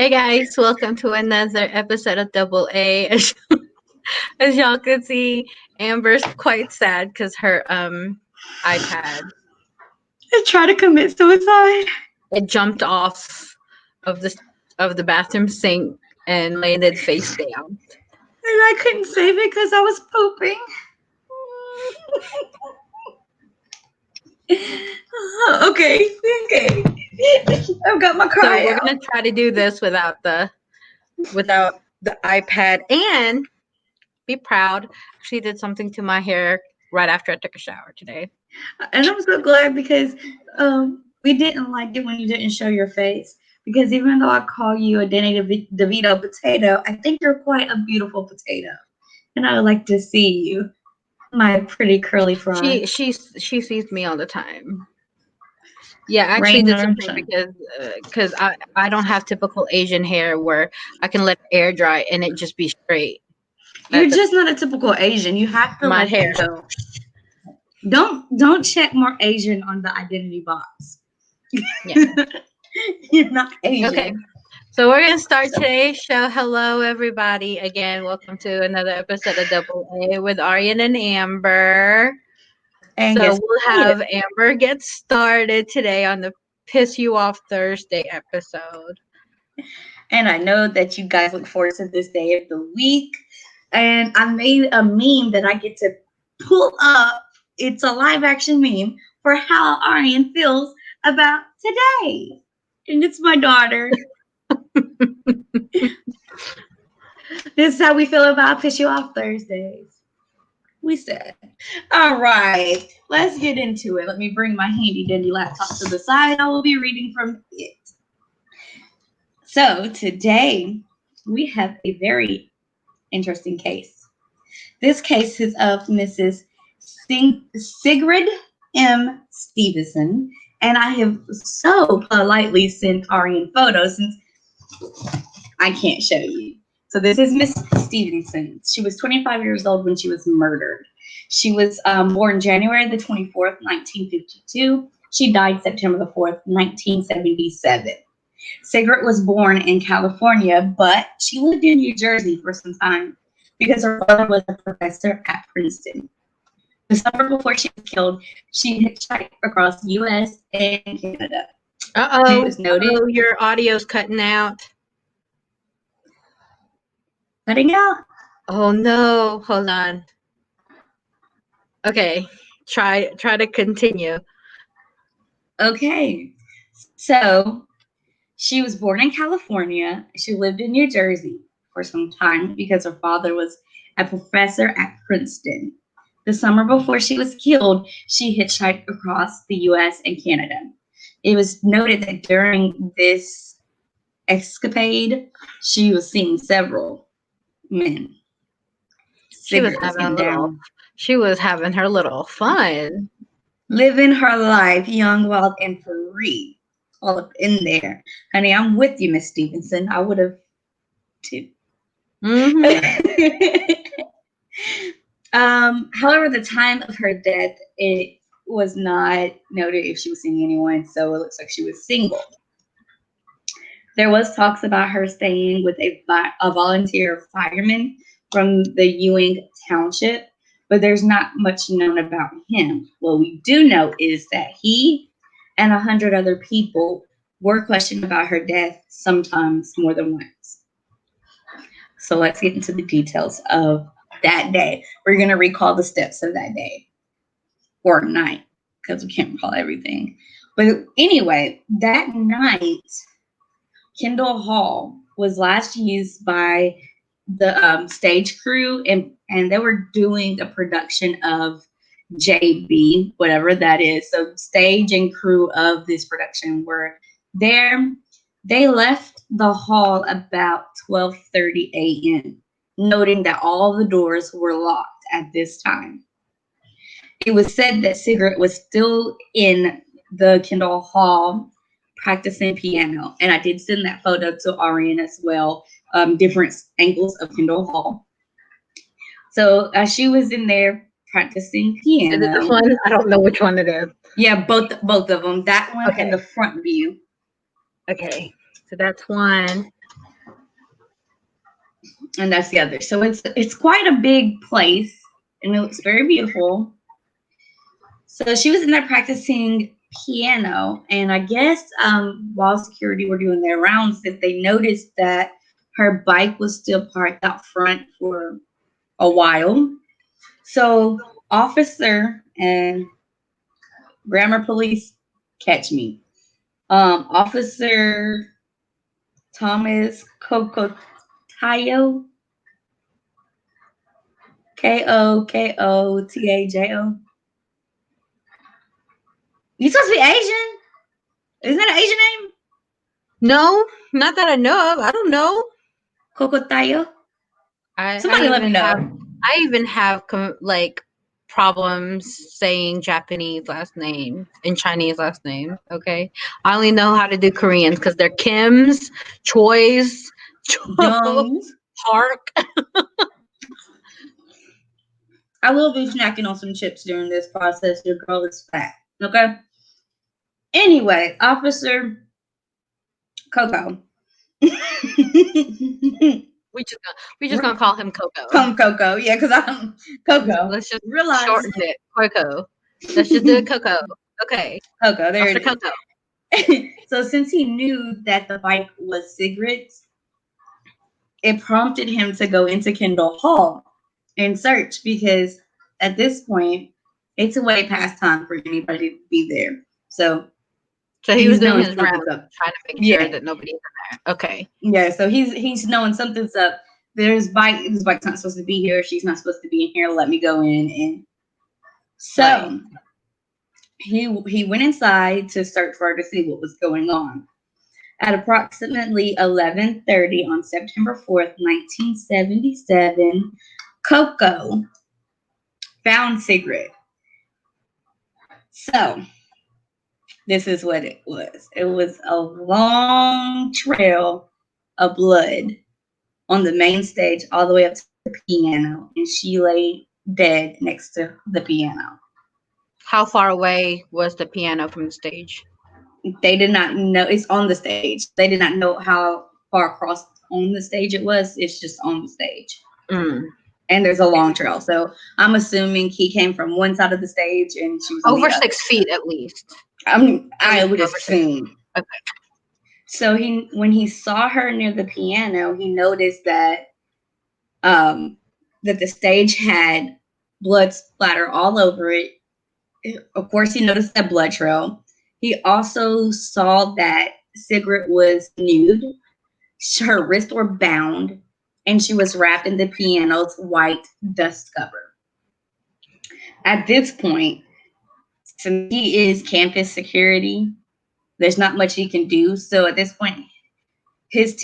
Hey guys, welcome to another episode of Double A. As y'all can see, Amber's quite sad because her iPad I tried to commit suicide. it jumped off of the bathroom sink and landed face down. And I couldn't save it because I was pooping. Okay. I've got my cry So we're out. gonna try to do this without the iPad and be proud. She did something to my hair right after I took a shower today. And I'm so glad because we didn't like it when you didn't show your face. Because even though I call you a Danny DeVito potato, I think you're quite a beautiful potato. And I would like to see you, my pretty curly fry. She sees me all the time. Yeah, I actually did something because I don't have typical Asian hair where I can let air dry and it just be straight. You're just not a typical Asian. You have to My let hair. that go. Don't check more Asian on the identity box. Yeah. You're not Asian. Okay. So we're gonna start today's show. Hello, everybody. Again, welcome to another episode of Double A with Arianne and Amber. And so we'll have Amber get started today on the Piss You Off Thursday episode. And I know that you guys look forward to this day of the week. And I made a meme that I get to pull up. It's a live action meme for how Arianne feels about today. And it's my daughter. This is how we feel about Piss You Off Thursdays. We said. All right. Let's get into it. Let me bring my handy dandy laptop to the side. I will be reading from it. So today we have a very interesting case. This case is of Mrs. Sigrid M. Stevenson, and I have so politely sent Arianne photos since I can't show you. So this is Miss Stevenson. She was 25 years old when she was murdered. She was born January the 24th, 1952. She died September the 4th, 1977. Sigrid was born in California, but she lived in New Jersey for some time because her father was a professor at Princeton. The summer before she was killed, she hitchhiked across the U.S. and Canada. Uh-oh, your audio's cutting out. Cutting out? Oh, no. Hold on. Okay. Try to continue. Okay. So she was born in California. She lived in New Jersey for some time because her father was a professor at Princeton. The summer before she was killed, she hitchhiked across the U.S. and Canada. It was noted that during this escapade, she was seeing several men. She was having her little fun. Living her life, young, wild, and free. All up in there. Honey, I'm with you, Miss Stevenson. I would have too. Mm-hmm. However, the time of her death, it was not noted if she was seeing anyone, so it looks like she was single. There was talks about her staying with a volunteer fireman from the Ewing Township, but there's not much known about him. What we do know is that he and 100 other people were questioned about her death, sometimes more than once. So let's get into the details of that day. We're going to recall the steps of that day or night because we can't recall everything. But anyway, that night, Kendall Hall was last used by the stage crew, and they were doing a production of JB, whatever that is. So stage and crew of this production were there. They left the hall about 12:30 a.m., noting that all the doors were locked at this time. It was said that Sigrid was still in the Kendall Hall practicing piano, and I did send that photo to Arianne as well, different angles of Kendall Hall. So she was in there practicing piano. Is it this one? I don't know which one it is. Yeah, both of them. That one and the front view. Okay, so that's one. and that's the other. So it's quite a big place, and it looks very beautiful. So she was in there practicing piano, and I guess while security were doing their rounds, that they noticed that her bike was still parked out front for a while. So officer and grammar police catch me. Officer Thomas Kokotayo, Kokotajo. You supposed to be Asian? Isn't that an Asian name? No, not that I know of. I don't know. Kokotayo. Somebody let me know. I even have like problems saying Japanese last names and Chinese last names. Okay, I only know how to do Koreans because they're Kims, Choi's, Park. I will be snacking on some chips during this process. Your girl is fat. Okay. Anyway, Officer Coco. we just gonna call him Coco. Call him Coco, yeah, because I'm Coco. Let's just shorten it, Coco. Let's just do it, Coco. Okay, Coco. There it is. Coco. So since he knew that the bike was Sigrid's, it prompted him to go into Kendall Hall and search, because at this point it's a way past time for anybody to be there. So he was doing his rounds, trying to make sure that nobody's in there. Okay. Yeah, so he's knowing something's up. This bike's not supposed to be here. She's not supposed to be in here. Let me go in. And so he went inside to search for her to see what was going on. At approximately 11:30 on September 4th, 1977, Coco found Sigrid. So this is what it was. It was a long trail of blood on the main stage all the way up to the piano, and she lay dead next to the piano. How far away was the piano from the stage? They did not know. It's on the stage. They did not know how far across on the stage it was. It's just on the stage. And there's a long trail. So I'm assuming he came from one side of the stage and she was over 6 feet at least. I would assume. Okay. So when he saw her near the piano, he noticed that that the stage had blood splatter all over it. Of course, he noticed that blood trail. He also saw that Sigrid was nude. Her wrists were bound, and she was wrapped in the piano's white dust cover. At this point, since he is campus security, there's not much he can do. So at this point, his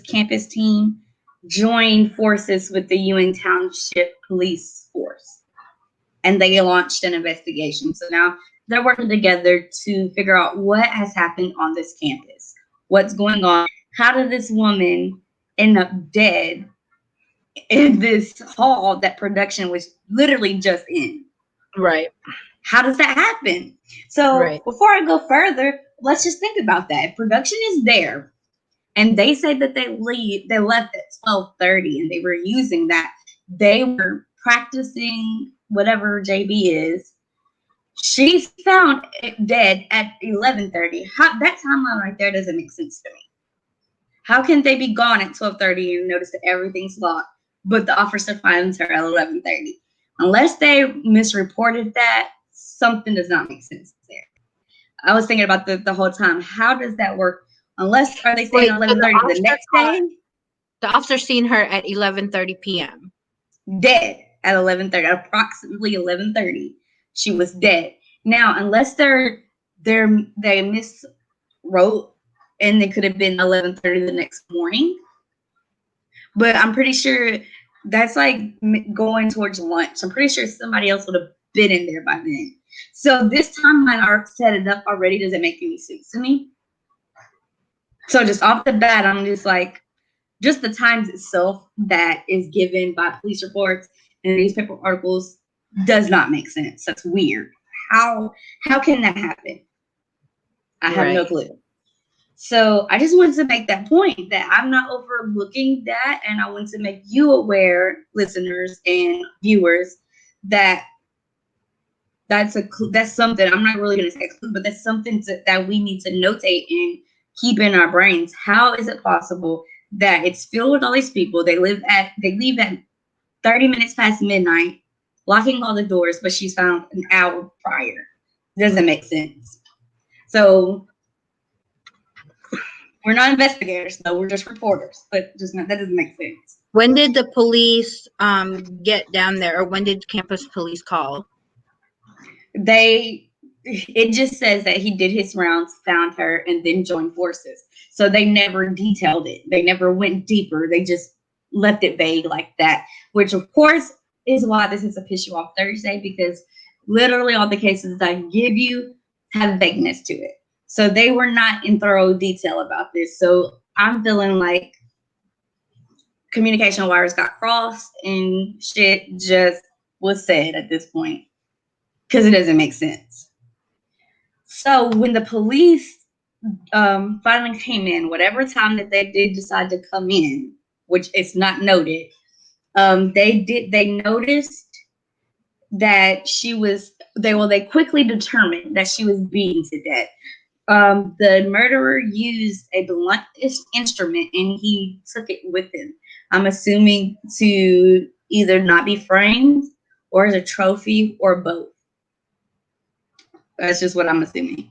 campus team, joined forces with the Ewing Township Police Force, and they launched an investigation. So now they're working together to figure out what has happened on this campus. What's going on? How did this woman end up dead in this hall that production was literally just in? Right. How does that happen? So before I go further, let's just think about that. If production is there, and they say that they left at 12:30, and they were using that. They were practicing whatever JB is. She's found dead at 11:30. That timeline right there doesn't make sense to me. How can they be gone at 12:30 and notice that everything's locked, but the officer finds her at 11:30? Unless they misreported that, something does not make sense there. I was thinking about the whole time. How does that work? Unless, are they saying 11:30 the next day? The officer seen her at 11:30 p.m. Dead at 11:30, approximately 11:30. She was dead. Now, unless they miswrote, and it could have been 11:30 the next morning. But I'm pretty sure that's like going towards lunch. I'm pretty sure somebody else would have been in there by then. So this timeline arc set it up already doesn't make any sense to me. So just off the bat, I'm just like, just the times itself that is given by police reports and newspaper articles does not make sense. That's weird. How can that happen? I have no clue. So I just wanted to make that point that I'm not overlooking that, and I want to make you aware, listeners and viewers, that that's something. I'm not really going to say clue, but that's something that we need to notate and keep in our brains. How is it possible that it's filled with all these people? They leave at 30 minutes past midnight, locking all the doors, but she's found an hour prior. Doesn't make sense. So we're not investigators, though. We're just reporters, but that doesn't make sense. When did the police get down there, or when did campus police call? It just says that he did his rounds, found her, and then joined forces. So they never detailed it. They never went deeper. They just left it vague like that, which of course is why this is a Piss You Off Thursday, because literally all the cases I give you have vagueness to it. So they were not in thorough detail about this. So I'm feeling like communication wires got crossed and shit just was said at this point, because it doesn't make sense. So when the police finally came in, whatever time that they did decide to come in, which is not noted, they noticed that they quickly determined that she was beaten to death. The murderer used a blunt instrument and he took it with him. I'm assuming to either not be framed or as a trophy or both. That's just what I'm assuming.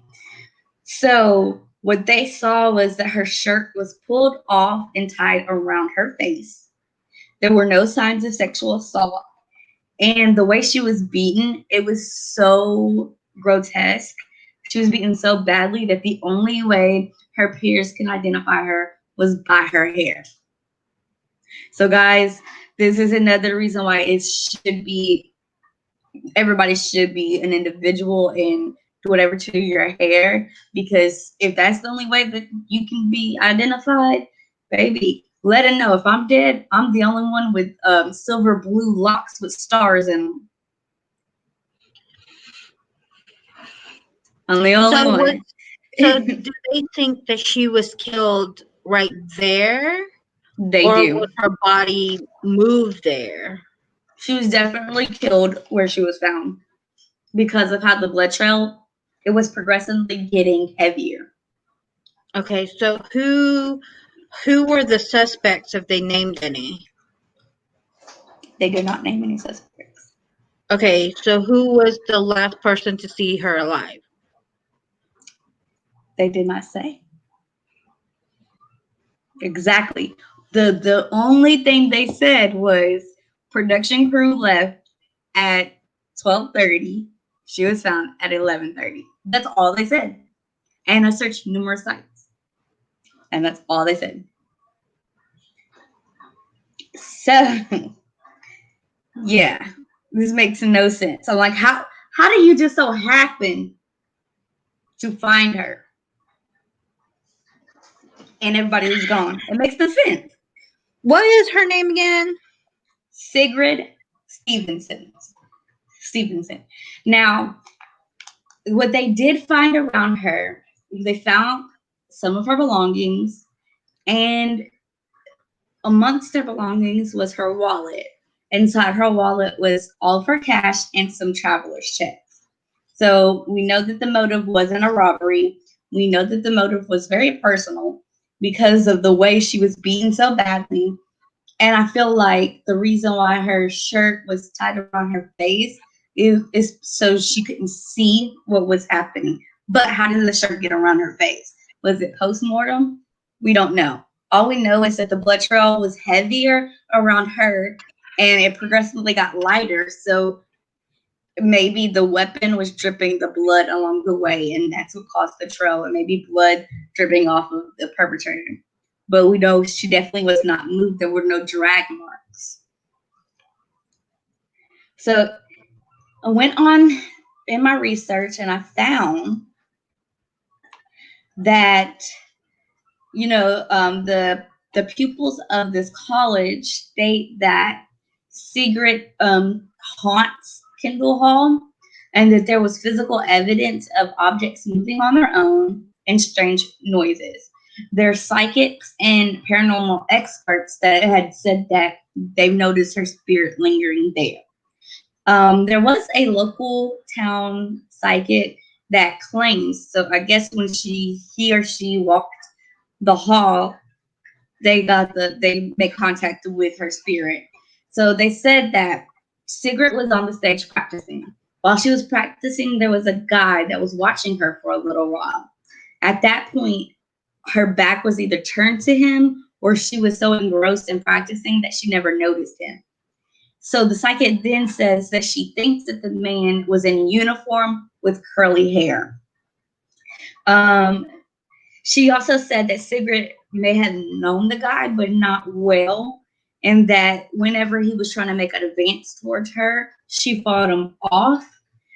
So what they saw was that her shirt was pulled off and tied around her face. There were no signs of sexual assault. And the way she was beaten, it was so grotesque. She was beaten so badly that the only way her peers can identify her was by her hair. So guys, this is another reason why everybody should be an individual and do whatever to your hair, because if that's the only way that you can be identified, baby, let it know. If I'm dead, I'm the only one with silver blue locks with stars in them. I'm the only one. So do they think that she was killed right there? They or do. was her body moved there? She was definitely killed where she was found because of how the blood trail, it was progressively getting heavier. Okay, so who were the suspects, if they named any? They did not name any suspects. Okay, so who was the last person to see her alive? They did not say. Exactly. The only thing they said was production crew left at 12:30. She was found at 11:30. That's all they said. And I searched numerous sites. And that's all they said. So yeah, this makes no sense. I'm like, how do you just so happen to find her and everybody was gone? It makes no sense. What is her name again? Sigrid Stevenson. Now, what they did find around her, they found some of her belongings, and amongst her belongings was her wallet. Inside her wallet was all of her cash and some traveler's checks. So we know that the motive wasn't a robbery. We know that the motive was very personal because of the way she was beaten so badly. And I feel like the reason why her shirt was tied around her face is so she couldn't see what was happening. But how did the shirt get around her face? Was it post-mortem? We don't know. All we know is that the blood trail was heavier around her and it progressively got lighter. So maybe the weapon was dripping the blood along the way, and that's what caused the trail, and maybe blood dripping off of the perpetrator. But we know she definitely was not moved. There were no drag marks. So I went on in my research and I found that, the pupils of this college state that Sigrid haunts Kendall Hall, and that there was physical evidence of objects moving on their own and strange noises. They're psychics and paranormal experts that had said that they've noticed her spirit lingering there. There was a local town psychic that claims, so I guess when he or she walked the hall, they make contact with her spirit. So they said that Sigrid was on the stage practicing. While she was practicing, there was a guy that was watching her for a little while. At that point, her back was either turned to him or she was so engrossed in practicing that she never noticed him. So the psychic then says that she thinks that the man was in uniform with curly hair. Um, she also said that Sigrid may have known the guy, but not well, and that whenever he was trying to make an advance towards her, she fought him off,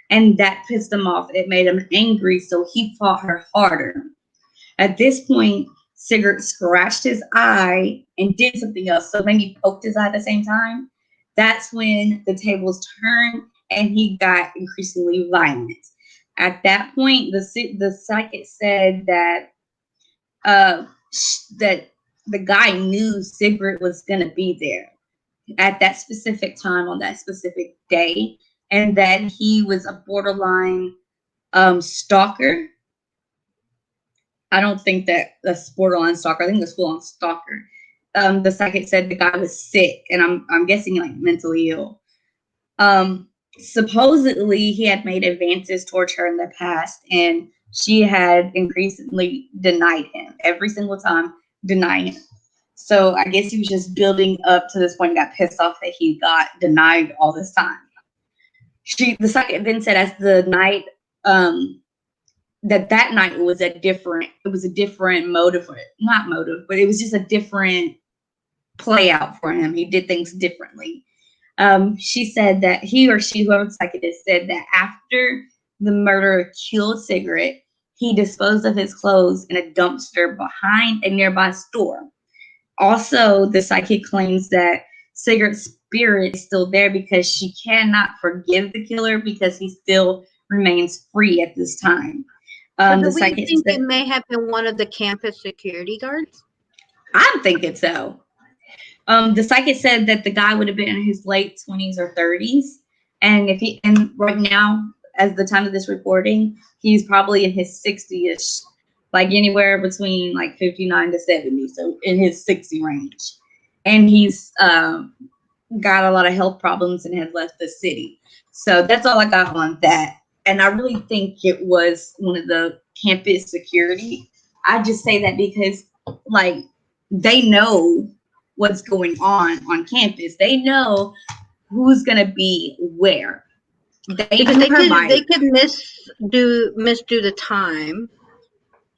and that pissed him off. It made him angry, so he fought her harder. At this point, Sigrid scratched his eye and did something else, so maybe poked his eye at the same time. That's when the tables turned and he got increasingly violent. At that point, the psychic said that that the guy knew Sigrid was going to be there at that specific time on that specific day, and that he was a borderline stalker. I don't think that that's borderline stalker. I think that's full on stalker. The psychic said the guy was sick, and I'm guessing like mentally ill. Supposedly he had made advances towards her in the past, and she had increasingly denied him every single time, denying him. So I guess he was just building up to this point and got pissed off that he got denied all this time. The psychic then said as the night that night was a different motive, not motive, but it was just a different play out for him. He did things differently. She said that he or she, whoever the psychic is, said that after the murderer killed Sigrid, he disposed of his clothes in a dumpster behind a nearby store. Also, the psychic claims that Sigrid's spirit is still there because she cannot forgive the killer because he still remains free at this time. So do we think it may have been one of the campus security guards? I'm thinking so. The psychic said that the guy would have been in his late 20s or 30s, and right now, as the time of this recording, he's probably in his 60ish, like anywhere between like 59 to 70, so in his 60 range, and he's got a lot of health problems and has left the city. So that's all I got on that. And I really think it was one of the campus security. I just say that because like they know what's going on campus. They know who's gonna be where. They could misdo the time.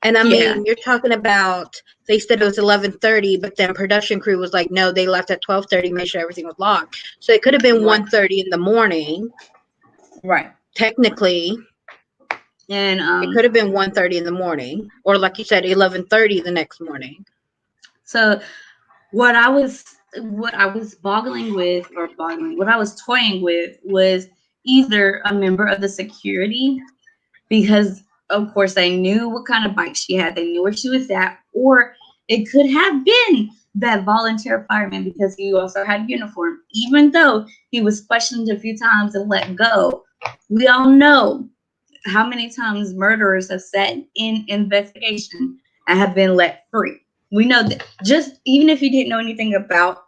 And I mean, you're talking about they said it was 11:30, but then production crew was like, no, they left at 12:30, make sure everything was locked. So it could have been 1:30 in the morning, right? Technically, and it could have been 1:30 in the morning, or like you said, 11:30 the next morning. So what I was toying with was either a member of the security, because of course they knew what kind of bike she had, they knew where she was at, or it could have been that volunteer fireman because he also had uniform, even though he was questioned a few times and let go. We all know how many times murderers have sat in investigation and have been let free. We know that just even if you didn't know anything about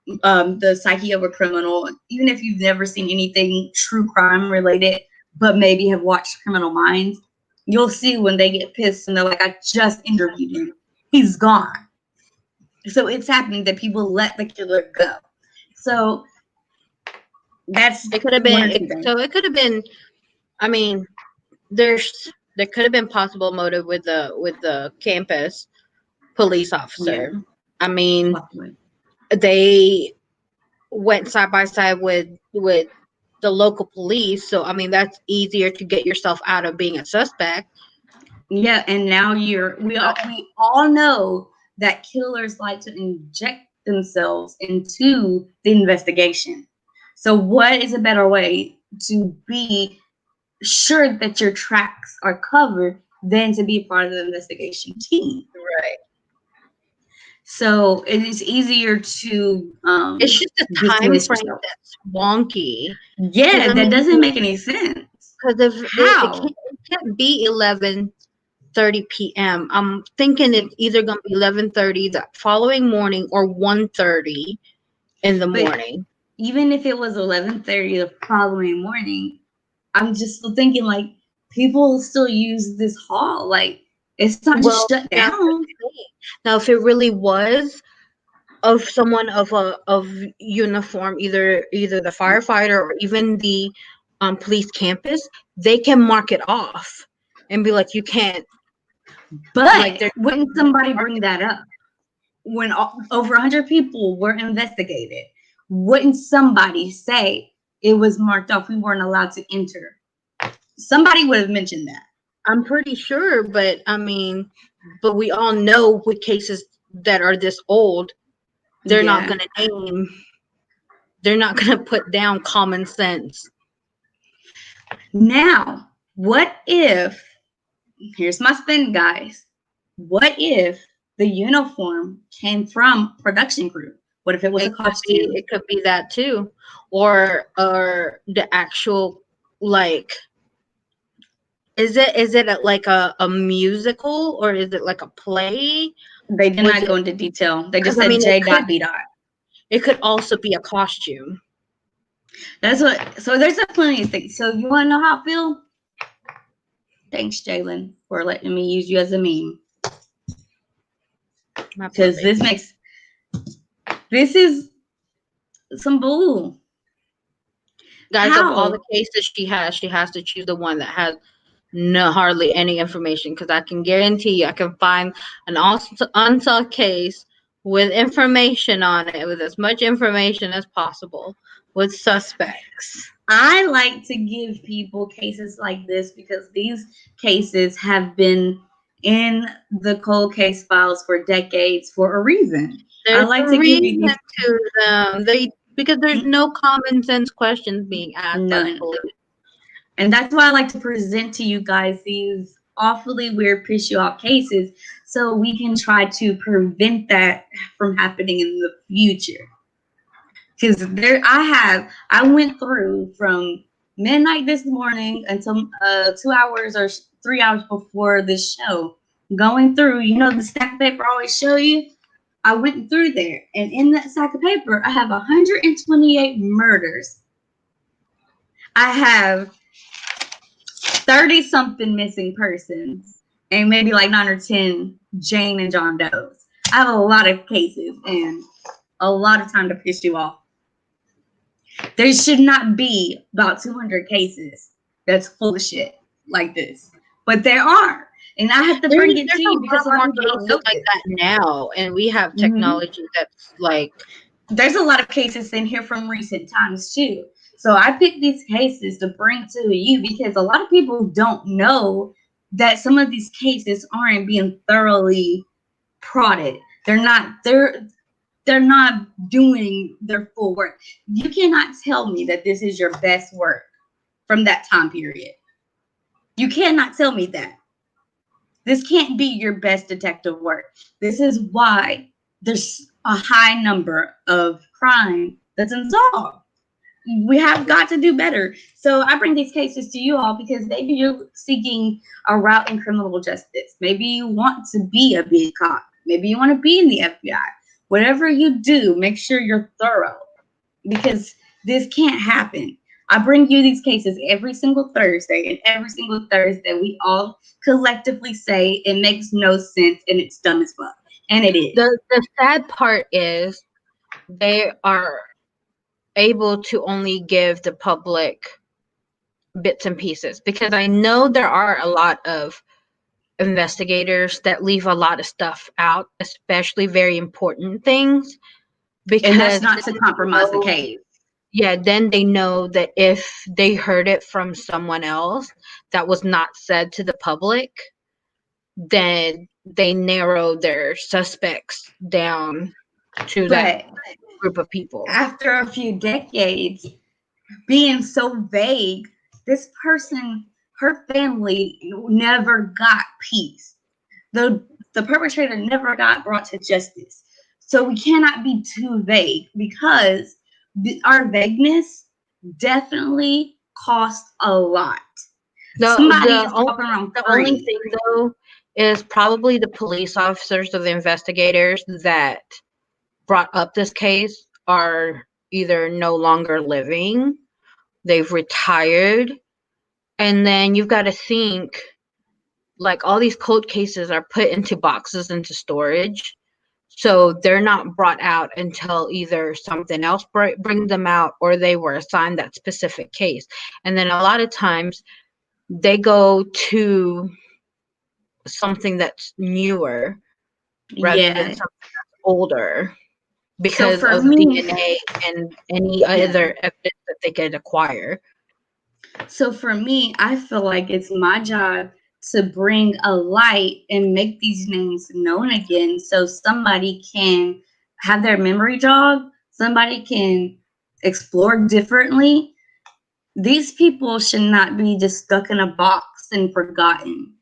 the psyche of a criminal, even if you've never seen anything true crime related, but maybe have watched Criminal Minds, you'll see when they get pissed and they're like, I just interviewed him. He's gone. So it's happening that people let the killer go. So it could have been. So it could have been. I mean, there could have been possible motive with the campus police officer. Yeah. I mean, they went side by side with the local police, so I mean that's easier to get yourself out of being a suspect. Yeah, and now we all know that killers like to inject themselves into the investigation. So what is a better way to be sure that your tracks are covered than to be part of the investigation team? Right. So it is easier to It's just a time dismiss frame yourself. that's wonky. Because Yeah, I that mean, doesn't make any sense. because if How? it can't be 11:30 p.m. I'm thinking it's either gonna be 11:30 the following morning or 1:30 in the But morning. even if it was 11:30 the following morning, I'm just still thinking like people still use this hall. Like it's not just Well, shut now, down. if it really was of someone of uniform, either the firefighter or even the police campus, they can mark it off and be like, you can't, like, But they're wouldn't somebody bring that up when over 100 people were investigated? Wouldn't somebody say it was marked off? We weren't allowed to enter. Somebody would have mentioned that. I'm pretty sure, but I mean, but we all know with cases that are this old, they're not Yeah. going to they're not going to put down common sense. Now, what if, here's my spin, guys. What if the uniform came from production crew? What if it was a costume? It could be that too, or the actual, like, is it like a musical, or is it like a play? They did Was not it, go into detail. They because just I said mean J. Dot B. Dot. it could also be a costume. That's what. So there's a plenty of things. So you want to know how I feel? Thanks, Jalen, for letting me use you as a meme. Because this is some bull. Guys, of all the How? cases she has to choose the one that has no hardly any information, because I can guarantee you I can find an unsolved case with information on it, with as much information as possible, with suspects. I like to give people cases like this because these cases have been in the cold case files for decades for a reason. I There's like a to give you reason these to them. Because there's no common sense questions being asked by the none. police. And that's why I like to present to you guys these awfully weird piss you off cases so we can try to prevent that from happening in the future. Because I went through from midnight this morning until 2 hours or 3 hours before this show, going through, the stack of paper I always show you. I went through there, and in that stack of paper, I have 128 murders. I have 30 something missing persons, and maybe like 9 or 10 Jane and John Does. I have a lot of cases and a lot of time to piss you off. There should not be about 200 cases that's full of shit like this, but there are, and I have to bring it There's to a you because lot a lot more of people don't cases know like this. that now, and we have technology that's like, There's a lot of cases in here from recent times too. So I picked these cases to bring to you because a lot of people don't know that some of these cases aren't being thoroughly prodded. They're not doing their full work. You cannot tell me that this is your best work from that time period. You cannot tell me that. This can't be your best detective work. This is why there's a high number of crime that's unsolved. We have got to do better. So I bring these cases to you all because maybe you're seeking a route in criminal justice. Maybe you want to be a big cop. Maybe you want to be in the FBI. Whatever you do, make sure you're thorough because this can't happen. I bring you these cases every single Thursday, and every single Thursday we all collectively say it makes no sense and it's dumb as fuck. And it is. the sad part is they are able to only give the public bits and pieces, because I know there are a lot of investigators that leave a lot of stuff out, especially very important things, And that's because not to compromise the case. yeah, then they know that if they heard it from someone else that was not said to the public, then they narrow their suspects down to that But group of people. after a few decades being so vague, this person, her family never got peace. The perpetrator never got brought to justice. So we cannot be too vague, because our vagueness definitely costs a lot. Somebody is walking around The only free. thing though is probably the police officers or the investigators that brought up this case are either no longer living, they've retired, and then you've got to think like all these cold cases are put into boxes into storage. So they're not brought out until either something else brings them out or they were assigned that specific case. And then a lot of times they go to something that's newer rather than Yeah. something that's older So because for of me, DNA and any yeah. other evidence that they could acquire. So for me, I feel like it's my job to bring a light and make these names known again, so somebody can have their memory jog, somebody can explore differently. These people should not be just stuck in a box and forgotten.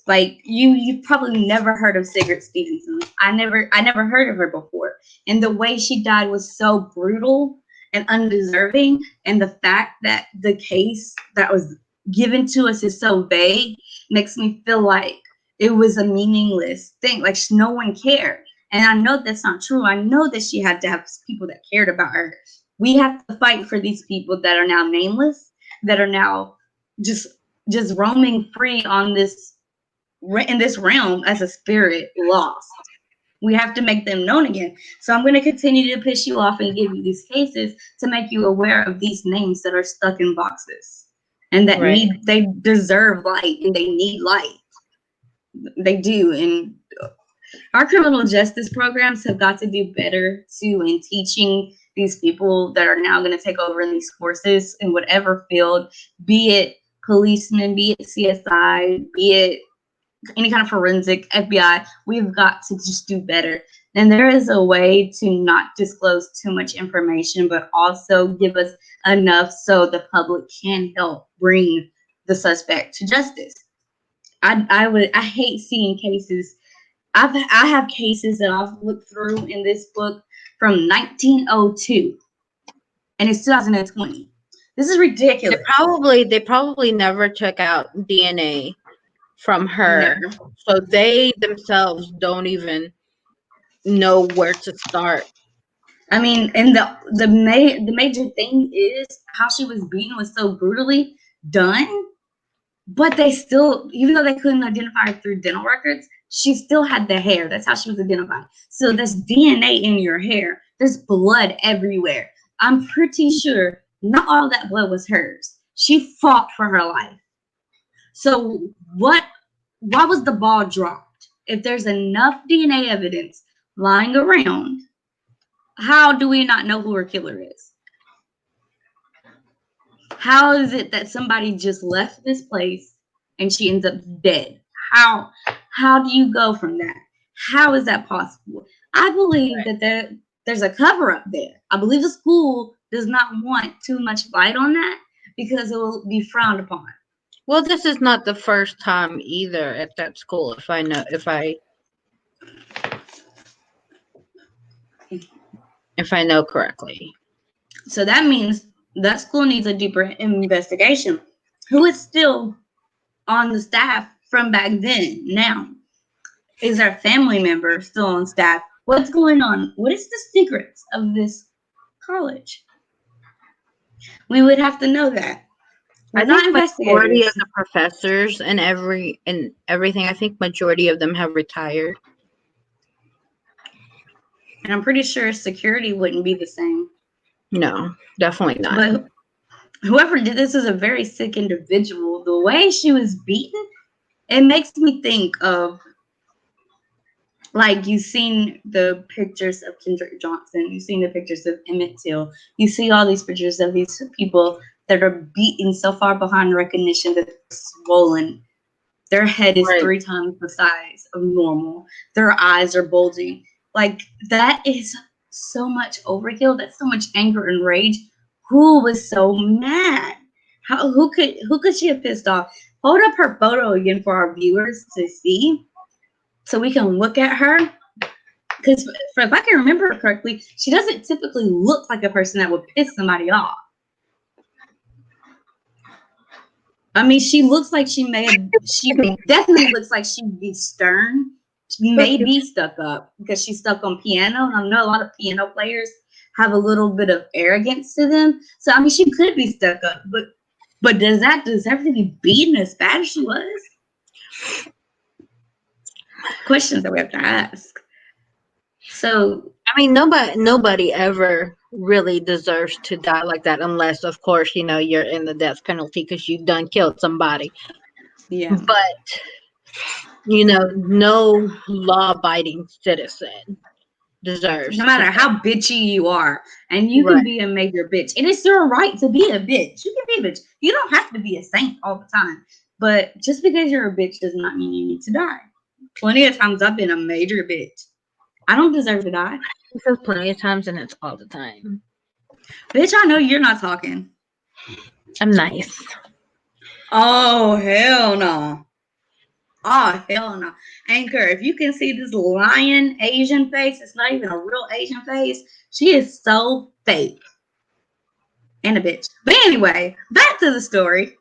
Like you probably never heard of Sigrid Stevenson. I never heard of her before. And the way she died was so brutal and undeserving. And the fact that the case that was given to us is so vague makes me feel like it was a meaningless thing. Like no one cared. And I know that's not true. I know that she had to have people that cared about her. We have to fight for these people that are now nameless, that are now just roaming free on this in this realm as a spirit lost. We have to make them known again. So I'm going to continue to piss you off and give you these cases to make you aware of these names that are stuck in boxes and that Right. they deserve light and they need light. They do. And our criminal justice programs have got to do better too in teaching these people that are now going to take over in these courses in whatever field, be it policemen, be it CSI, be it any kind of forensic, FBI. We've got to just do better. And there is a way to not disclose too much information, but also give us enough so the public can help bring the suspect to justice. I hate seeing cases. I have cases that I've looked through in this book from 1902, and it's 2020. This is ridiculous. They probably never took out DNA from her. Never. So they themselves don't even know where to start. I mean, and the major thing is how she was beaten was so brutally done, but they still, even though they couldn't identify her through dental records, she still had the hair. That's how she was identified. So there's DNA in your hair. There's blood everywhere. I'm pretty sure not all that blood was hers. She fought for her life. So why was the ball dropped? If there's enough DNA evidence lying around, how do we not know who her killer is? How is it that somebody just left this place and she ends up dead? How do you go from that? How is that possible? I believe that there's a cover up there. I believe the school does not want too much light on that because it will be frowned upon. Well, this is not the first time either at that school, if I know correctly. So that means that school needs a deeper investigation. Who is still on the staff from back then now? Is our family member still on staff? What's going on? What is the secrets of this college? We would have to know that. We're I not think majority of investigators. the professors and everything, I think majority of them have retired. And I'm pretty sure security wouldn't be the same. No, definitely not. But whoever did this is a very sick individual. The way she was beaten, it makes me think of, like, you've seen the pictures of Kendrick Johnson, you've seen the pictures of Emmett Till, you see all these pictures of these people that are beaten so far behind recognition that they're swollen. Their head is Right. 3 times the size of normal. Their eyes are bulging. Like, that is so much overkill. That's so much anger and rage. Who was so mad? Who could she have pissed off? Hold up her photo again for our viewers to see, so we can look at her. because if I can remember correctly, she doesn't typically look like a person that would piss somebody off. I mean, she looks like she definitely looks like she'd be stern. She may be stuck up because she's stuck on piano. And I know a lot of piano players have a little bit of arrogance to them. So, I mean, she could be stuck up. But does that deserve to be beaten as bad as she was? Questions that we have to ask. So, I mean, nobody ever really deserves to die like that, unless, of course, you're in the death penalty because you done killed somebody. yeah. But no law-abiding citizen deserves. No matter how bitchy you are, and you can be a major bitch. It is your right to be a bitch. You can be a bitch. You don't have to be a saint all the time. But just because you're a bitch does not mean you need to die. Plenty of times I've been a major bitch. I don't deserve to die. It says plenty of times, and it's all the time. Bitch, I know you're not talking. I'm nice. Oh, hell no. Oh, hell no. Anchor, if you can see this lion Asian face, it's not even a real Asian face. She is so fake. And a bitch. But anyway, back to the story.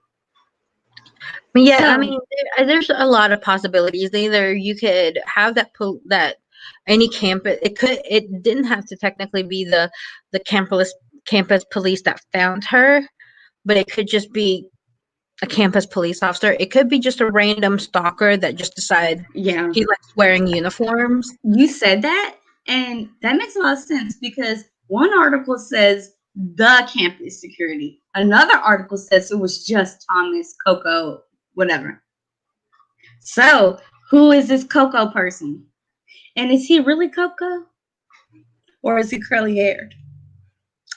Yeah, so, I mean, there's a lot of possibilities. Either you could have that any campus. It didn't have to technically be the campus police that found her, but it could just be a campus police officer. It could be just a random stalker that just decided he likes wearing uniforms. You said that, and that makes a lot of sense because one article says the campus security. Another article says it was just Thomas, Coco, whatever. So, who is this Coco person? And is he really Coco? Or is he curly haired?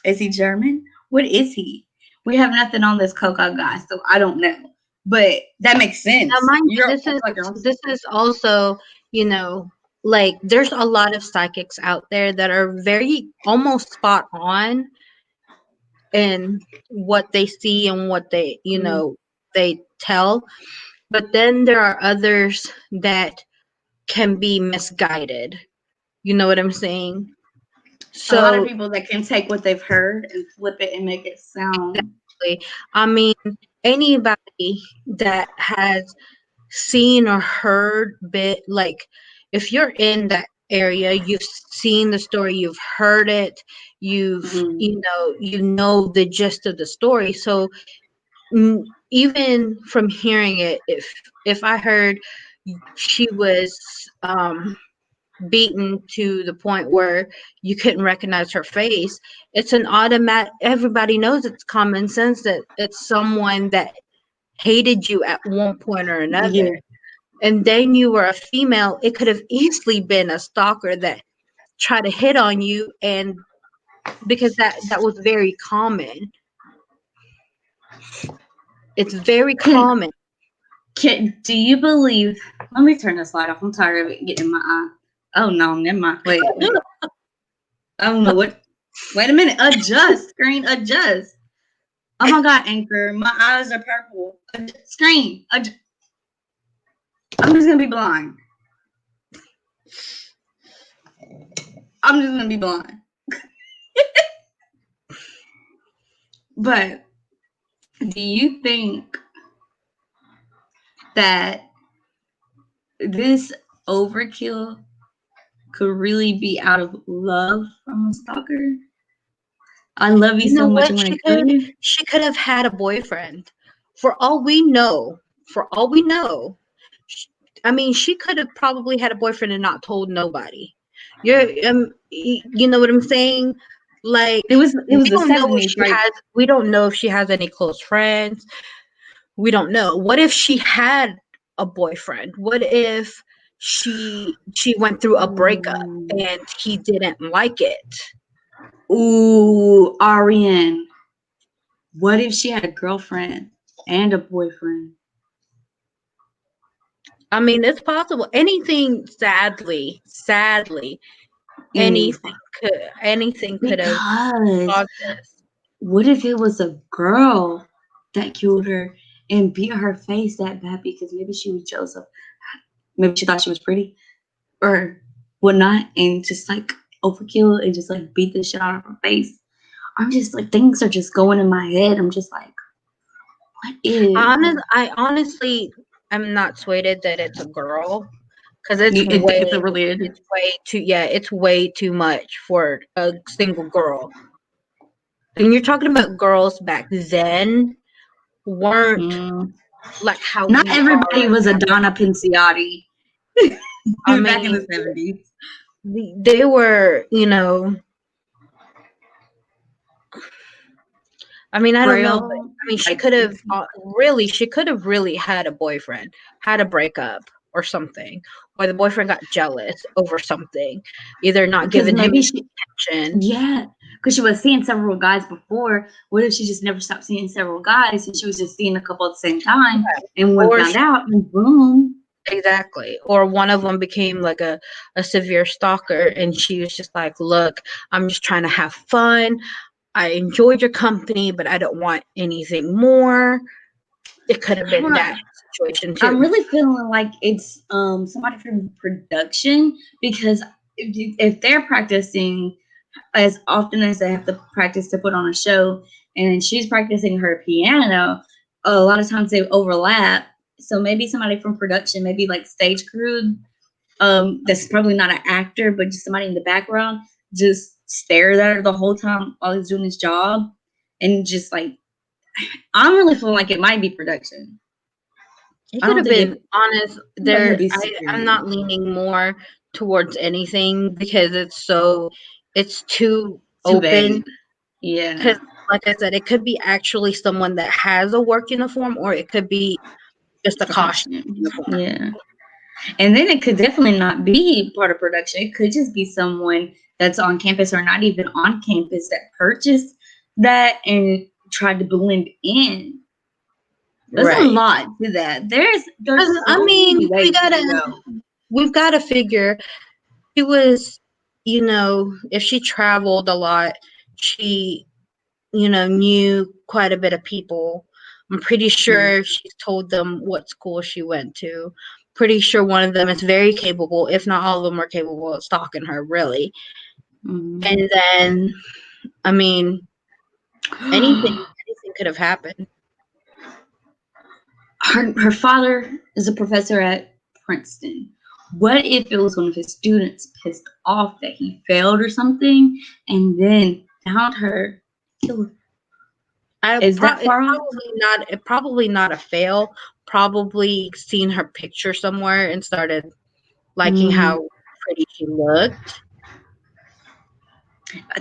Is he German? What is he? We have nothing on this Coco guy, so I don't know. But that makes sense. Now, mind you, this is also, like there's a lot of psychics out there that are very almost spot on in what they see and what they, they tell. But then there are others that can be misguided. You know what I'm saying? So, a lot of people that can take what they've heard and flip it and make it sound. Exactly. I mean, anybody that has seen or heard like if you're in that area, you've seen the story, you've heard it, you've you know the gist of the story. So even from hearing it, if I heard she was beaten to the point where you couldn't recognize her face, it's an automatic, everybody knows, it's common sense that it's someone that hated you at one point or another. And then you were a female, it could have easily been a stalker that tried to hit on you, and because that was very common. It's very common. Do you believe? Let me turn this light off. I'm tired of it getting in my eye. Oh no, never mind. Wait. I don't know what. Wait a minute. Adjust. Screen. Adjust. Oh my God, Anchor. My eyes are purple. Screen. I'm just gonna be blind. I'm just gonna be blind. But do you think that this overkill could really be out of love from a stalker? I love you so much. She could have had a boyfriend. For all we know. I mean, she could have probably had a boyfriend and not told nobody. You know what I'm saying? Like it was the 70s, right? We don't know if she has any close friends. We don't know. What if she had a boyfriend? What if she went through a breakup and he didn't like it? Ooh, Arianne. What if she had a girlfriend and a boyfriend? I mean, it's possible. Anything, sadly, anything could have caused this. What if it was a girl that killed her and beat her face that bad because maybe she was jealous of, maybe she thought she was pretty, or whatnot, and just like overkill and just like beat the shit out of her face. I'm just like, things are just going in my head. I'm just like, what is? I honestly am not swayed that it's a girl, because it's It's a related. it's way too much for a single girl. And you're talking about girls back then weren't Mm. like how Not we everybody are was a now. Donna Pinciotti I back in mean, the 70s. they were, you know, I mean, I don't know, but Frail, I mean, like she could have really had a boyfriend, had a breakup or something, or the boyfriend got jealous over something, either not because giving him maybe she, attention. yeah, because she was seeing several guys before. What if she just never stopped seeing several guys and she was just seeing a couple at the same time? And when Or found out, and boom. exactly. Or one of them became like a severe stalker, and she was just like, look, I'm just trying to have fun. I enjoyed your company, but I don't want anything more. It could have I been don't know. that situation I'm too. really feeling like it's somebody from production, because if they're practicing as often as they have to practice to put on a show, and she's practicing her piano, a lot of times they overlap. So maybe somebody from production, maybe like stage crew, that's probably not an actor, but just somebody in the background, just stared at her the whole time while he's doing his job, and just like, I'm really feeling like it might be production. It I could don't have think been it. honest. But he'll There, be I'm security. not leaning more towards anything because it's too Too open. vague. Yeah. Because, like I said, it could be actually someone that has a work uniform, or it could be just a A costume costume. uniform. Yeah. And then it could definitely not be part of production. It could just be someone that's on campus or not even on campus that purchased that and tried to blend in. There's a Right. lot to that. There's I so many mean, ways it can go. we've got to figure she was, if she traveled a lot, she, knew quite a bit of people. I'm pretty Mm-hmm. sure she's told them what school she went to. Pretty sure one of them is very capable, if not all of them are capable of stalking her, really. Mm-hmm. And then, I mean, anything could have happened. Her father is a professor at Princeton. What if it was one of his students pissed off that he failed or something, and then found her, killed her? Is that It's far off? probably not a fail. Probably seen her picture somewhere and started liking Mm. how pretty she looked.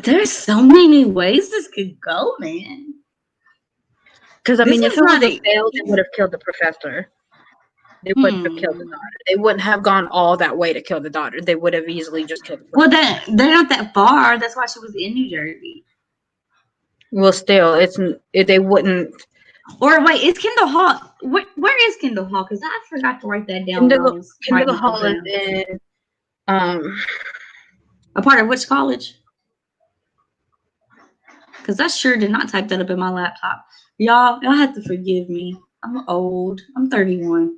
There's so many ways this could go, man. Because I This mean, if is it was not a a. fail, they would have killed the professor. They wouldn't have killed the Hmm. daughter. They wouldn't have gone all that way to kill the daughter. They would have easily just killed the Well, professor. they're not that far. That's why she was in New Jersey. Well, still, they wouldn't. Or wait, is Kendall Hall? Where is Kendall Hall? Because I forgot to write that down when I Kendall was Kendall writing Hall is something. in. Um, A part of which college? Because I sure did not type that up in my laptop. Y'all have to forgive me. I'm old. I'm 31.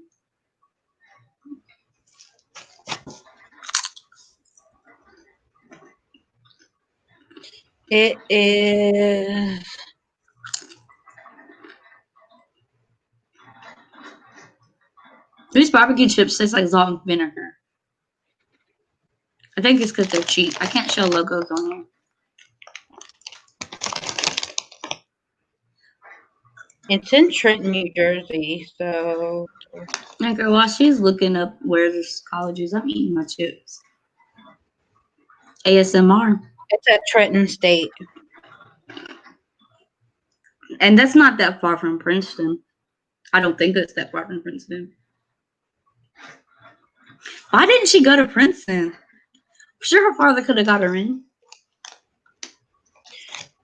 it is. These barbecue chips taste like salt and vinegar. I think it's because they're cheap. I can't show logos on here. It's in Trenton, New Jersey. So Okay, while she's looking up where this college is, I'm eating my chips. ASMR. it's at Trenton State. And that's not that far from Princeton. I don't think it's that far from Princeton. Why didn't she go to Princeton? I'm sure her father could have got her in.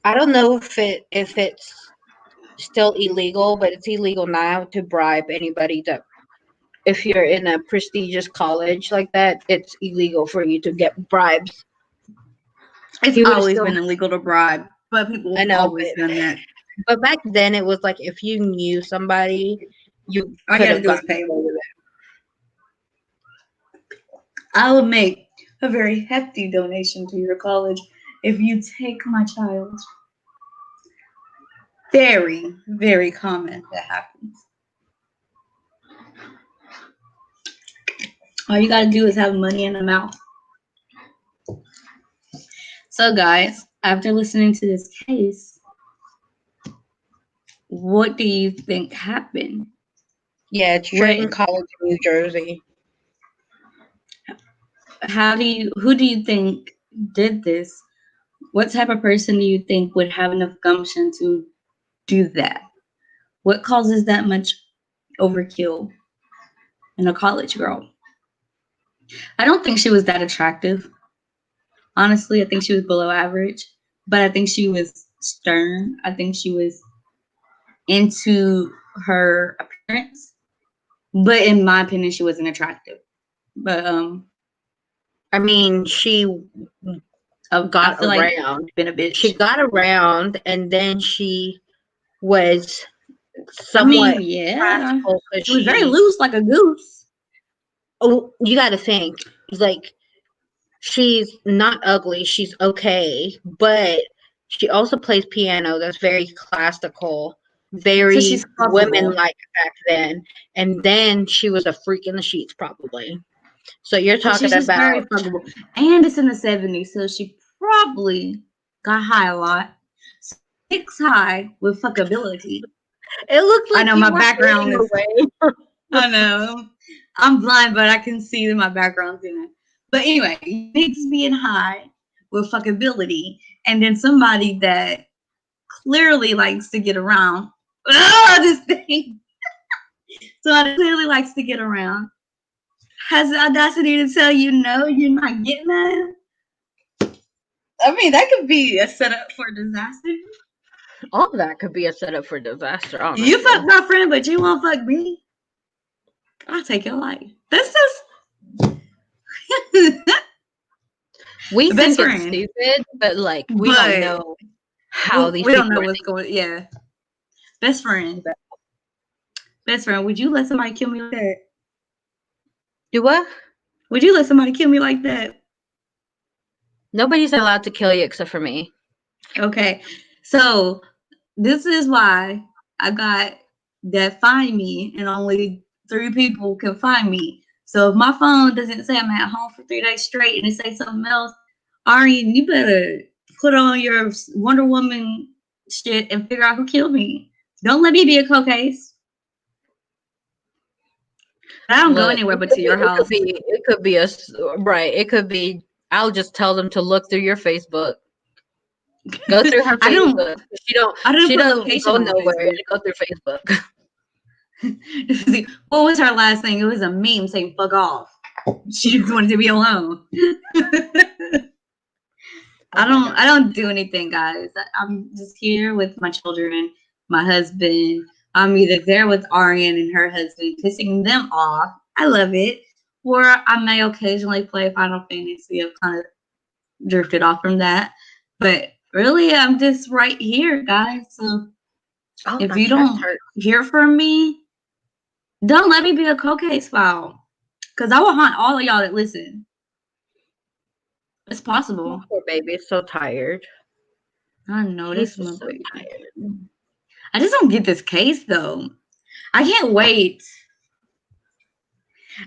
I don't know if it's still illegal, but it's illegal now to bribe anybody that if you're in a prestigious college like that, it's illegal for you to get bribes. It's You would always still been illegal to bribe, but people I have know, always done that. but back then it was like if you knew somebody, you All you could gotta have do is gotten pay. away with it. I would make a very hefty donation to your college if you take my child. Very, very common that happens. All you gotta do is have money in the mouth. So, guys, after listening to this case, what do you think happened? Yeah, it's Trenton College, New Jersey. Who do you think did this? What type of person do you think would have enough gumption to do that? What causes that much overkill in a college girl? I don't think she was that attractive. Honestly, I think she was below average, but I think she was stern. I think she was into her appearance, but in my opinion, she wasn't attractive. But I mean, she got like around. been a bitch. She got around, and then she was somewhat practical because she was very loose, like a goose. Oh, you got to think, like, she's not ugly. She's okay, but she also plays piano. That's very classical, very women-like back then. And then she was a freak in the sheets, probably. So you're talking about very fuckable. And it's in the 70s, so she probably got high a lot. Six high with fuckability. It looks like I know my background is. I know. I'm blind, but I can see that my background's in it. But anyway, Nick's being high with fuckability, and then somebody that clearly likes to get around. This thing. Somebody clearly likes to get around. Has the audacity to tell you no, you're not getting that. I mean, that could be a setup for disaster. All of that could be a setup for disaster, honestly. You fuck my friend, but you won't fuck me. I'll take your life. That's just. We think it's stupid, but like we don't know how these. We don't know what's going. Yeah. Best friend. Best friend. Would you let somebody kill me like that? Do what? Would you let somebody kill me like that? Nobody's allowed to kill you except for me. Okay. So this is why I got that find me, and only 3 people can find me. So if my phone doesn't say I'm at home for 3 days straight and it says something else, Arianne, you better put on your Wonder Woman shit and figure out who killed me. Don't let me be a cold case. I don't go anywhere but to your house. It could be right. It could be. I'll just tell them to look through your Facebook. Go through her Facebook. She don't go nowhere. Go through Facebook. What was her last thing? It was a meme saying "fuck off." She just wanted to be alone. I don't do anything, guys. I'm just here with my children, my husband. I'm either there with Arianne and her husband, pissing them off. I love it. Or I may occasionally play Final Fantasy. I've kind of drifted off from that. But really, I'm just right here, guys. So if you don't hear from me, don't let me be a cold case file. Because I will haunt all of y'all that listen. It's possible. Poor baby is so tired. I know this is so tired. I just don't get this case though. I can't wait.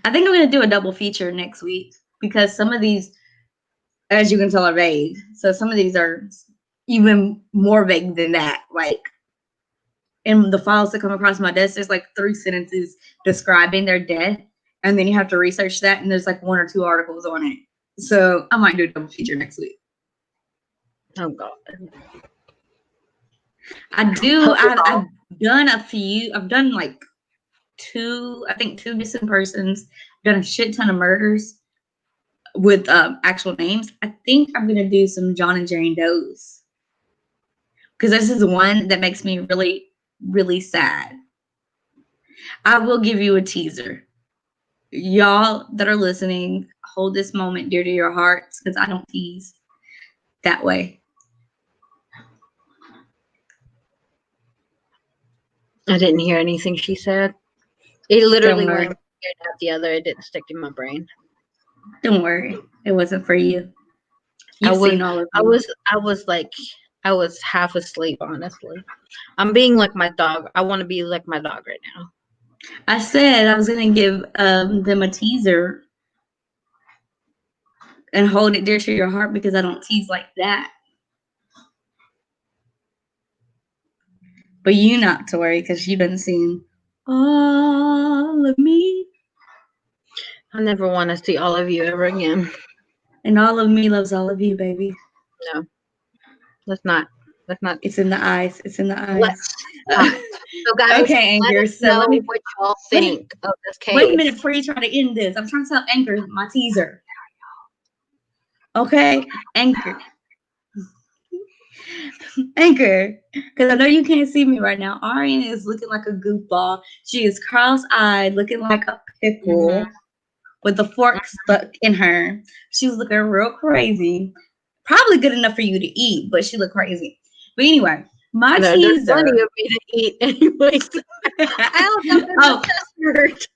I think I'm gonna do a double feature next week because some of these, as you can tell, are vague. So some of these are even more vague than that. Like in the files that come across my desk, there's like 3 sentences describing their death, and then you have to research that, and there's like 1 or 2 articles on it. So I might do a double feature next week. Oh God. I do. I've done a few. I've done like 2 missing persons. I've done a shit ton of murders with actual names. I think I'm gonna do some John and Jane Does because this is one that makes me really, really sad. I will give you a teaser. Y'all that are listening, hold this moment dear to your hearts because I don't tease that way. I didn't hear anything she said. It literally went from one ear to the other. It didn't stick in my brain. Don't worry. It wasn't for you. I You've was seen all of I me. was I was like I was half asleep, honestly. I'm being like my dog. I want to be like my dog right now. I said I was gonna give them a teaser and hold it dear to your heart because I don't tease like that. But you not to worry because you done seen all of me. I never want to see all of you ever again. And all of me loves all of you, baby. No, let's not. Let's not. It's in the eyes. It's in the eyes. Let's not. So, guys, Okay, let Anchor. us So know what y'all think of this case. wait a minute before you try to end this. I'm trying to tell Anchor my teaser. Okay, Anchor. Anchor, because I know you can't see me right now. Arianne is looking like a goofball. She is cross-eyed, looking like a pickle with a fork stuck in her. She was looking real crazy. Probably good enough for you to eat, but she looked crazy. But anyway, my No, teaser. there's plenty of me to eat anyways. I don't know if chest hurt.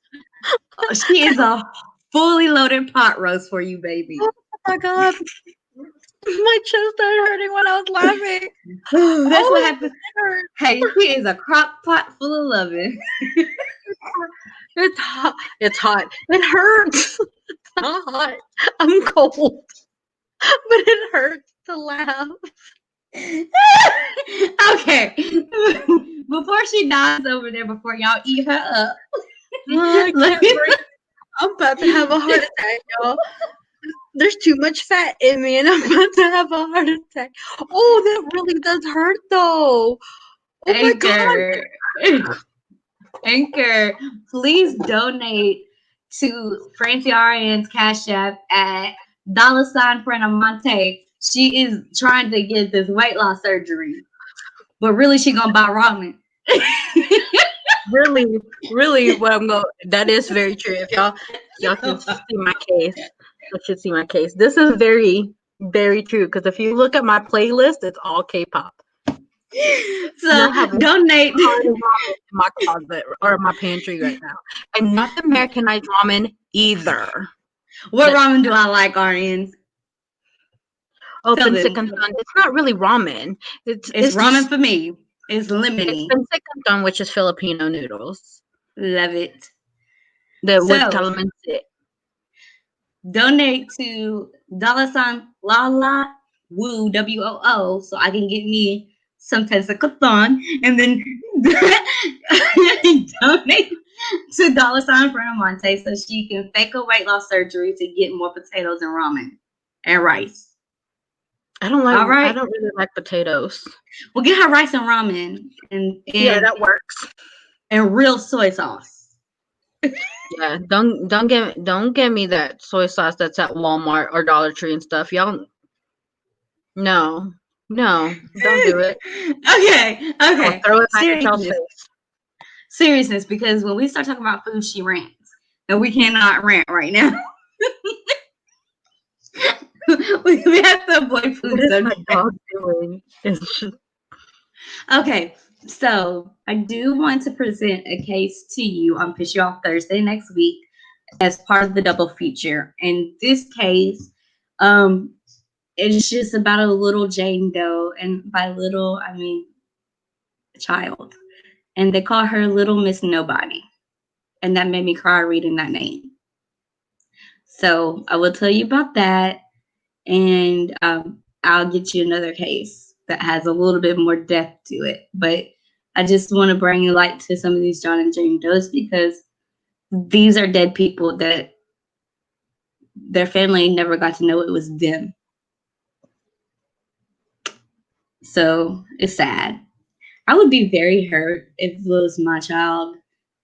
She is a fully loaded pot roast for you, baby. Oh my god. My chest started hurting when I was laughing. That's what happens. Hey, she is a crock pot full of loving. It's hot. It's hot. It hurts. It's not hot. I'm cold. But it hurts to laugh. Okay. Before she dies over there, before y'all eat her up. I can't breathe. I'm about to have a heart attack, y'all. There's too much fat in me and I'm about to have a heart attack. Oh, that really does hurt though. Oh my god. Anchor, please donate to Francie Arianne's Cash App at $Monte. She is trying to get this weight loss surgery, but really she gonna buy ramen. Really, what I'm going. That is very true. If y'all can see my case, you should see my case. This is very, very true. Because if you look at my playlist, it's all K-pop. So donate in my closet or my pantry right now, and not the Americanized ramen either. What ramen do I like, Arianne? Oh, Pensikantan. It's not really ramen. It's ramen just, for me. It's lemony. It's Pensikantan, which is Filipino noodles. Love it. With calamansi. Donate to $Lala Woo WOO so I can get me some Pensikantan, and then donate to $Monte so she can fake a weight loss surgery to get more potatoes and ramen and rice. I don't like. I don't really like potatoes. Well, get her rice and ramen, and yeah, that works. And real soy sauce. Yeah, don't get me that soy sauce that's at Walmart or Dollar Tree and stuff. Y'all, no, don't do it. Okay. I'll throw it back at y'all's face. Seriousness, because when we start talking about food, she rants, and we cannot rant right now. we have to avoid food. What is my dog doing? Okay, so I do want to present a case to you on Piss You Off Thursday next week as part of the double feature. And this case, it's just about a little Jane Doe, and by little I mean a child, and they call her Little Miss Nobody, and that made me cry reading that name. So I will tell you about that, and I'll get you another case that has a little bit more depth to it. But I just want to bring light to some of these John and Jane Does because these are dead people that their family never got to know it was them. So it's sad. I would be very hurt if it was my child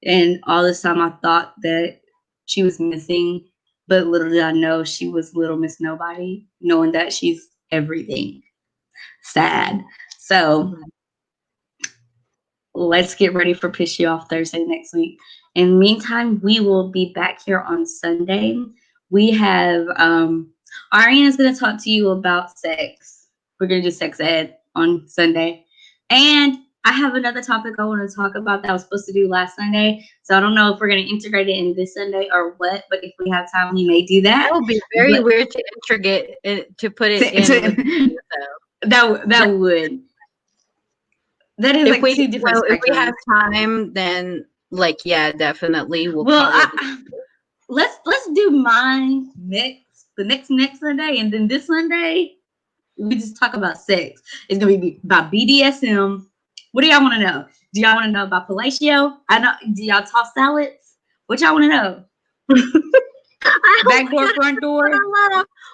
and all this time I thought that she was missing, but little did I know she was Little Miss Nobody, knowing that she's everything. Sad. So let's get ready for Piss You Off Thursday next week. In the meantime, we will be back here on Sunday. We have Arianne is going to talk to you about sex. We're going to do sex ed on Sunday. And I have another topic I want to talk about that I was supposed to do last Sunday. So I don't know if we're going to integrate it in this Sunday or what, but if we have time, we may do that. That would be very weird to integrate it, to put it in. That would. That is If like two different if we spectrums. have time, then like yeah, definitely we'll. Well, let's do mine the next Sunday, and then this Sunday we just talk about sex. It's gonna be about BDSM. What do y'all want to know? Do y'all want to know about fellatio? I know. Do y'all toss salads? What y'all want to know? Back door, front door,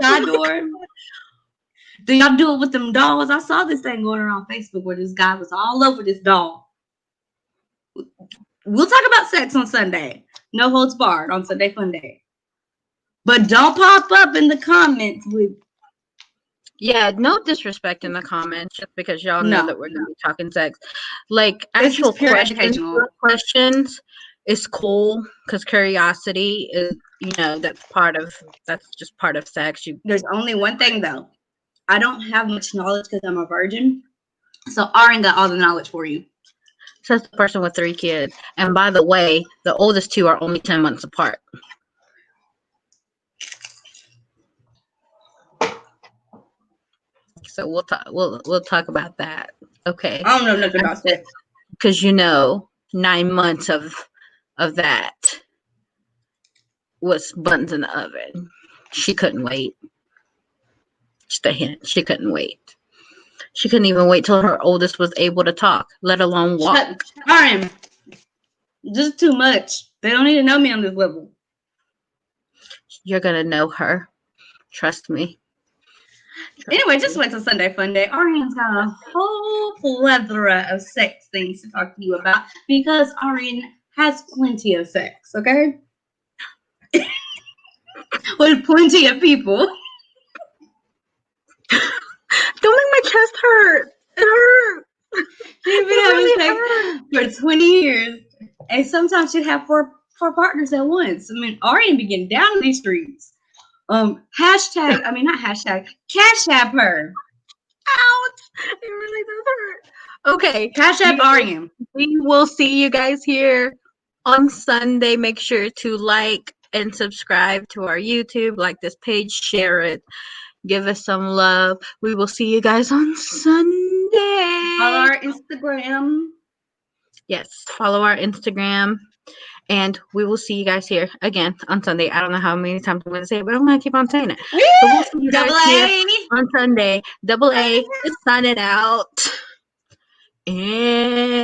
side door. Do y'all do it with them dolls? I saw this thing going around Facebook where this guy was all over this doll. We'll talk about sex on Sunday. No holds barred on Sunday Fun Day. But don't pop up in the comments with. Yeah, no disrespect in the comments just because y'all know that we're going to be talking sex. Like actual questions is cool because curiosity is, that's just part of sex. There's only one thing though. I don't have much knowledge because I'm a virgin. So Arianne got all the knowledge for you. Says the person with 3 kids. And by the way, the oldest 2 are only 10 months apart. So we'll talk about that. Okay. I don't know nothing about that. Because 9 months of that was buns in the oven. She couldn't wait. Just a hint. She couldn't wait. She couldn't even wait till her oldest was able to talk, let alone walk. Arianne, just too much. They don't need to know me on this level. You're gonna know her. Trust me. Anyway, just wait till Sunday Fun Day. Arianne's got a whole plethora of sex things to talk to you about because Arianne has plenty of sex, okay? With plenty of people. Don't make my chest hurt. It hurt. She's been having sex for 20 years. And sometimes she'd have four partners at once. I mean, Arianne be getting down in these streets. Cash app her. Ouch. It really does hurt. Okay. Cash app Arianne. We will see you guys here on Sunday. Make sure to like and subscribe to our YouTube. Like this page. Share it. Give us some love. We will see you guys on Sunday. Follow our Instagram. Yes, follow our Instagram. And we will see you guys here again on Sunday. I don't know how many times I'm going to say it, but I'm going to keep on saying it. So we'll see you guys here on Sunday. Double A is signing out. And